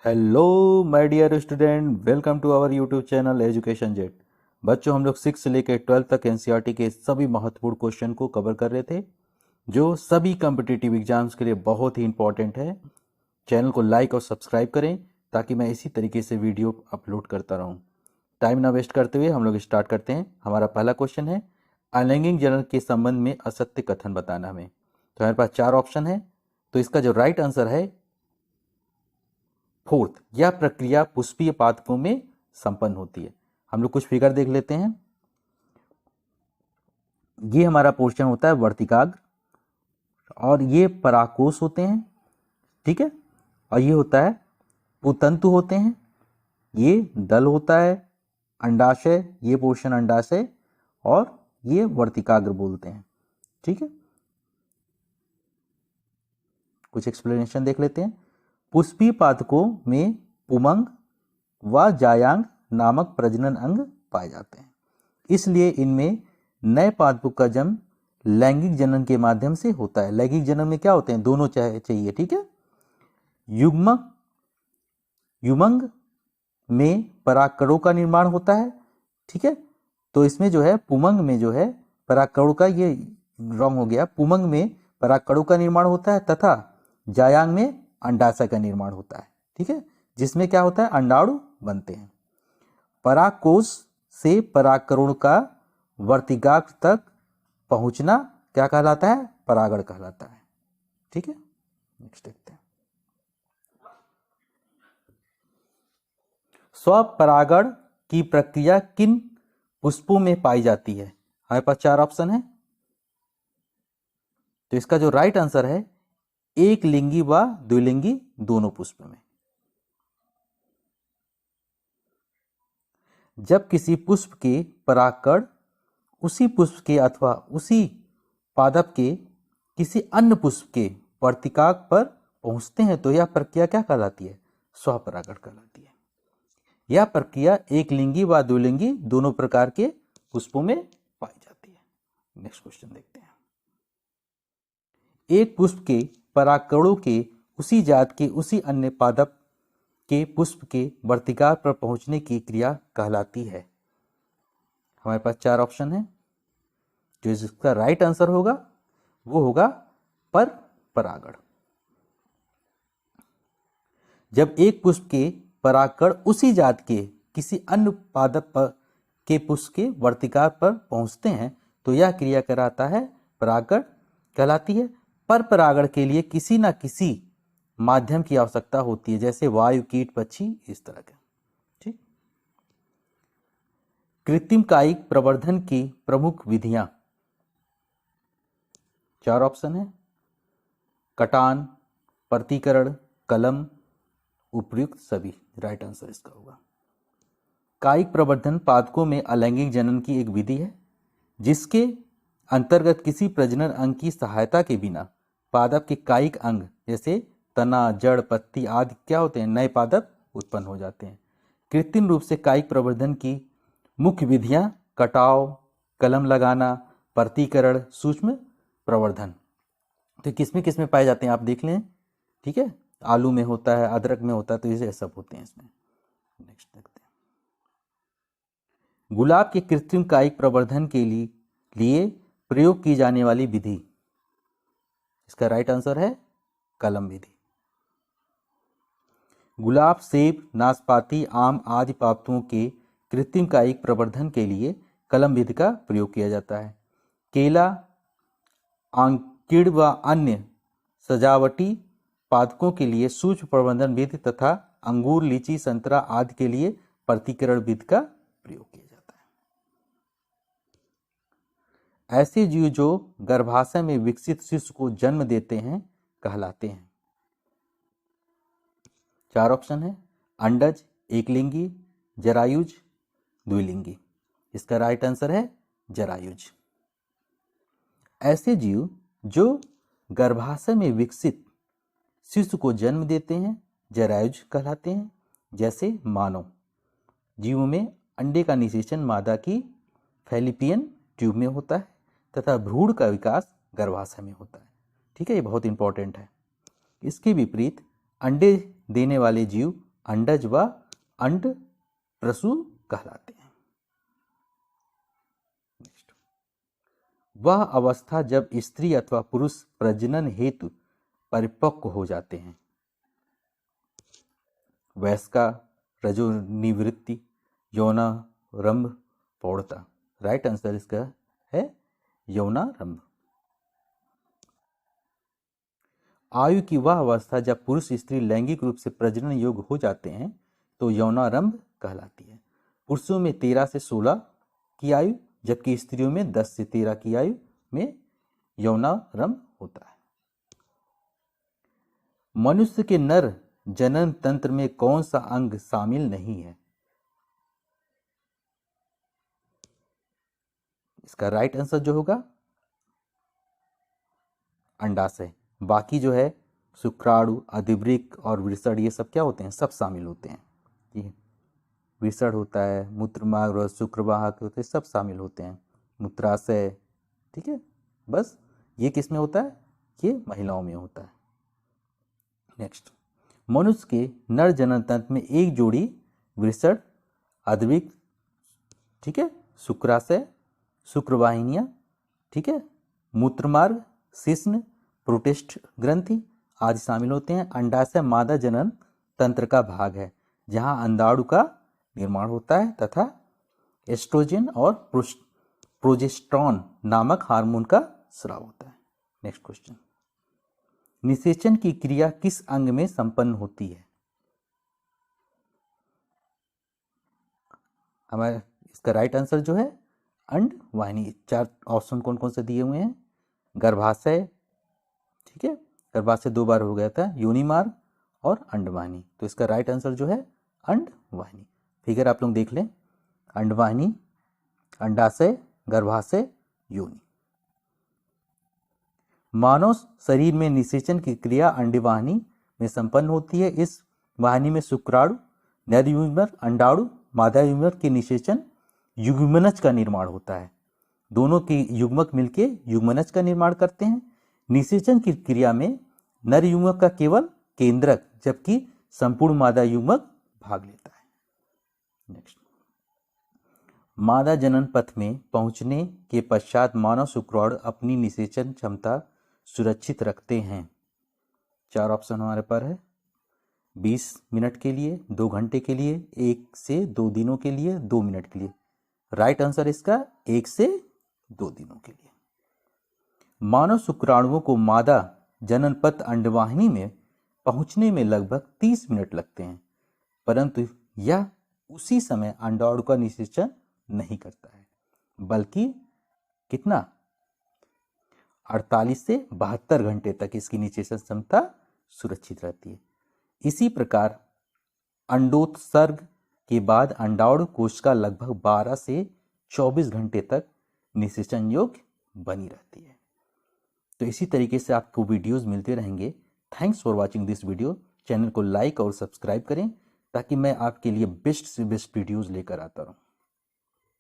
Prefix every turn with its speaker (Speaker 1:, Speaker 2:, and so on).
Speaker 1: Hello my dear student, welcome to our YouTube channel Education Jet. बच्चों, हम लोग 6 से लेकर 12 तक एनसीईआरटी के सभी महत्वपूर्ण क्वेश्चन को कवर कर रहे थे जो सभी कम्पिटिटिव एग्जाम्स के लिए बहुत ही इंपॉर्टेंट है। चैनल को लाइक और सब्सक्राइब करें ताकि मैं इसी तरीके से वीडियो अपलोड करता रहूं। टाइम ना वेस्ट करते हुए हम लोग स्टार्ट करते हैं। हमारा पहला क्वेश्चन है, अलैंगिक जनन के संबंध में असत्य कथन बताना हमें। तो हमारे पास 4 ऑप्शन है, तो इसका जो राइट आंसर है फोर्थ, यह प्रक्रिया पुष्पीय पादपों में संपन्न होती है। हम लोग कुछ फिगर देख लेते हैं। ये हमारा पोर्शन होता है वर्तिकाग्र और ये परागकोश होते हैं, ठीक है। और ये होता है पुतंतु होते हैं, ये दल होता है, अंडाशय, ये पोर्शन अंडाशय और ये वर्तिकाग्र बोलते हैं, ठीक है। कुछ एक्सप्लेनेशन देख लेते हैं। पुष्पीय पादपों में पुमंग व जायांग नामक प्रजनन अंग पाए जाते हैं, इसलिए इनमें नए पादपों का जन्म लैंगिक जनन के माध्यम से होता है। लैंगिक जनन में क्या होते हैं, दोनों चाहिए, ठीक है। युग्मंग में परागकणों का निर्माण होता है, ठीक है। तो इसमें जो है पुमंग में जो है परागकणों का, ये रॉन्ग हो गया, पुमंग में परागकणों का निर्माण होता है तथा जायांग में अंडाशय का निर्माण होता है, ठीक है, जिसमें क्या होता है, अंडाणु बनते हैं। परागकोश से परागकण का वर्तिकाग्र तक पहुंचना क्या कहलाता है, परागण कहलाता है, ठीक है। नेक्स्ट देखते हैं। स्वपरागण की प्रक्रिया किन पुष्पों में पाई जाती है। हमारे पास 4 ऑप्शन है, तो इसका जो राइट आंसर है एक लिंगी व द्विलिंगी दोनों पुष्प में। जब किसी पुष्प के परागकण उसी पुष्प के अथवा उसी पादप के किसी अन्य पुष्प के वर्तिकाग्र पर पहुंचते हैं तो यह प्रक्रिया क्या कहलाती है, स्वपरागण कहलाती है। यह प्रक्रिया एक लिंगी व द्विलिंगी दोनों प्रकार के पुष्पों में पाई जाती है। नेक्स्ट क्वेश्चन देखते हैं। एक पुष्प के परागकणों के उसी जात के उसी अन्य पादप के पुष्प के वर्तिकाग्र पर पहुंचने की क्रिया कहलाती है। हमारे पास 4 ऑप्शन है, जो इसका राइट आंसर होगा वो होगा पर परागण। जब एक पुष्प के परागकण उसी जात के किसी अन्य पादप के पुष्प के वर्तिकाग्र पर पहुंचते हैं तो यह क्रिया कहलाता है परागण कहलाती है। पर परागण के लिए किसी न किसी माध्यम की आवश्यकता होती है, जैसे वायु, कीट, पक्षी, इस तरह के, ठीक। कृत्रिम कायिक प्रवर्धन की प्रमुख विधियां, 4 ऑप्शन है, कटान, प्रतिकरण, कलम, उपयुक्त सभी। राइट आंसर इसका होगा। कायिक प्रवर्धन पादपों में अलैंगिक जनन की एक विधि है जिसके अंतर्गत किसी प्रजनन अंग की सहायता के बिना पादप के कायिक अंग जैसे तना, जड़, पत्ती आदि क्या होते हैं, नए पादप उत्पन्न हो जाते हैं। कृत्रिम रूप से कायिक प्रवर्धन की मुख्य विधियां कटाव, कलम लगाना, प्रतिकरण, सूक्ष्म प्रवर्धन। तो किस में पाए जाते हैं आप देख लें, ठीक है। आलू में होता है, अदरक में होता है, तो ये सब होते हैं इसमें। नेक्स्ट देखते हैं। गुलाब के कृत्रिम कायिक प्रवर्धन के लिए प्रयोग की जाने वाली विधि, इसका राइट आंसर है कलम विधि। गुलाब, सेब, नाशपाती, आम आदि पादपों के कृत्रिम कायिक प्रवर्धन के लिए कलम विधि का प्रयोग किया जाता है। केला, आंकीड़ व अन्य सजावटी पादपों के लिए सूक्ष्म प्रवर्धन विधि तथा अंगूर, लीची, संतरा आदि के लिए प्रतिकरण विधि का प्रयोग किया जाता है। ऐसे जीव जो गर्भाशय में विकसित शिशु को जन्म देते हैं कहलाते हैं। 4 ऑप्शन है, अंडज, एकलिंगी, जरायुज, द्विलिंगी। इसका राइट आंसर है जरायुज। ऐसे जीव जो गर्भाशय में विकसित शिशु को जन्म देते हैं जरायुज कहलाते हैं। जैसे मानव जीवों में अंडे का निषेचन मादा की फैलिपियन ट्यूब में होता है तथा भ्रूण का विकास गर्भाशय में होता है, ठीक है। ये बहुत इंपॉर्टेंट है। इसके विपरीत अंडे देने वाले जीव अंडज व अंड प्रसूल कहलाते हैं। नेक्स्ट, वह अवस्था जब स्त्री अथवा पुरुष प्रजनन हेतु परिपक्व हो जाते हैं। वयस्का, रजोनिवृत्ति, यौनारंभ, प्रौढ़ता। राइट आंसर इसका है यौनारंभ। आयु की वह अवस्था जब पुरुष स्त्री लैंगिक रूप से प्रजनन योग्य हो जाते हैं तो यौनारंभ कहलाती है। पुरुषों में 13 से 16 की आयु, जबकि स्त्रियों में 10 से 13 की आयु में यौनारंभ होता है। मनुष्य के नर जनन तंत्र में कौन सा अंग शामिल नहीं है? इसका राइट आंसर जो होगा अंडाशय। बाकी जो है शुक्राणु, अधिवृक्क और वृषण, ये सब क्या होते हैं? सब शामिल होते हैं। ये वृषण होता है, मूत्रमार्ग और शुक्रवाहक होते हैं, सब शामिल होते हैं। मूत्राशय, ठीक है। बस ये किस में होता है? ये महिलाओं में होता है। नेक्स्ट, मनुष्य के नर जनन तंत्र में एक जोड़ी वृषण, अधिवृक्क, ठीक है, शुक्राशय, शुक्रवाहिनियां, ठीक है, मूत्रमार्ग, शिश्न, प्रोटेस्ट ग्रंथि आदि शामिल होते हैं। अंडाशय मादा जनन तंत्र का भाग है जहां अंडाणु का निर्माण होता है तथा एस्ट्रोजन और प्रोजेस्टेरॉन नामक हार्मोन का स्राव होता है। नेक्स्ट क्वेश्चन, निषेचन की क्रिया किस अंग में संपन्न होती है? हमारे इसका राइट आंसर जो है अंडवाहिनी। 4 ऑप्शन कौन कौन से दिए हुए हैं? गर्भाशय, ठीक है, गर्भाशय 2 बार हो गया था, योनि मार्ग और अंडवाहिनी। तो इसका राइट आंसर जो है अंडवाहिनी। फिगर आप लोग देख लें, अंडवाहिनी, अंडाशय, गर्भाशय, योनि। मानव शरीर में निषेचन की क्रिया अंडवाहिनी में संपन्न होती है। इस वाहिनी में शुक्राणु, नर युग्मक, अंडाणु, मादा युग्मक के निषेचन युग्मनज का निर्माण होता है। दोनों के युग्मक मिलकर युग्मनज का निर्माण करते हैं। निषेचन की क्रिया में नर युग्मक का केवल केंद्रक, जबकि संपूर्ण मादा युग्मक भाग लेता है। नेक्स्ट, मादा जनन पथ में पहुंचने के पश्चात मानव शुक्राणु अपनी निषेचन क्षमता सुरक्षित रखते हैं। 4 ऑप्शन हमारे पास है, 20 मिनट के लिए, 2 घंटे के लिए, 1 से 2 दिनों के लिए, 2 मिनट के लिए। राइट आंसर इसका 1 से 2 दिनों के लिए। मानव शुक्राणुओं को मादा जनन पथ अंडवाहिनी में पहुंचने में लगभग 30 मिनट लगते हैं, परंतु यह उसी समय अंडाणु का निषेचन नहीं करता है, बल्कि कितना 48 से 72 घंटे तक इसकी निषेचन क्षमता सुरक्षित रहती है। इसी प्रकार अंडोत्सर्ग के बाद अंडाणु कोशिका लगभग 12 से 24 घंटे तक निषेचन योग्य बनी रहती है। तो इसी तरीके से आपको वीडियोस मिलते रहेंगे। Thanks for watching this video. Channel को लाइक और सब्सक्राइब करें ताकि मैं आपके लिए बेस्ट से बेस्ट वीडियोस लेकर आता रहूं।